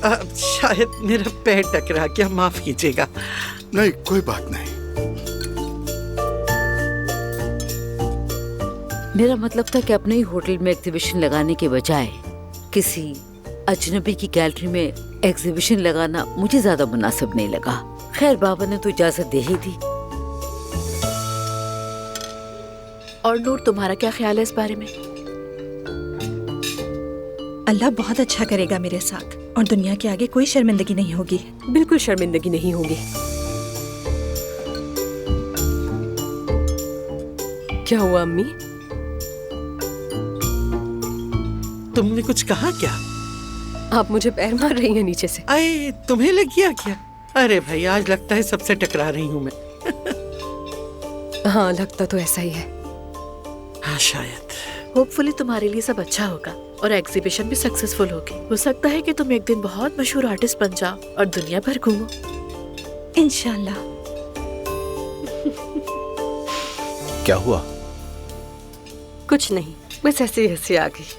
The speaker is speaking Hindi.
शायद मेरा पैर टकरा गया, माफ कीजिएगा। नहीं, कोई बात नहीं। मेरा मतलब था कि अपने ही होटल में एग्जीबिशन लगाने के बजाय किसी अजनबी की गैलरी में एग्जीबिशन लगाना मुझे ज्यादा मुनासिब नहीं लगा। खैर बाबा ने तो इजाजत दे ही दी। और नूर, तुम्हारा क्या ख्याल है इस बारे में? अल्लाह बहुत अच्छा करेगा मेरे साथ, और दुनिया के आगे कोई शर्मिंदगी नहीं होगी। बिल्कुल शर्मिंदगी नहीं होगी। क्या हुआ अम्मी? तुमने कुछ कहा क्या? आप मुझे पैर मार रही हैं नीचे से। अरे तुम्हें लग गया क्या? अरे भाई, आज लगता है सबसे टकरा रही हूँ मैं। हाँ, लगता तो ऐसा ही है। हाँ शायद। होपफुली तुम्हारे लिए सब अच्छा होगा और एग्जीबिशन भी सक्सेसफुल होगी। हो सकता है कि तुम एक दिन बहुत मशहूर आर्टिस्ट बन जाओ और दुनिया भर घूमो। इंशाल्लाह। क्या हुआ? कुछ नहीं, बस ऐसे ही हंसी आ गई।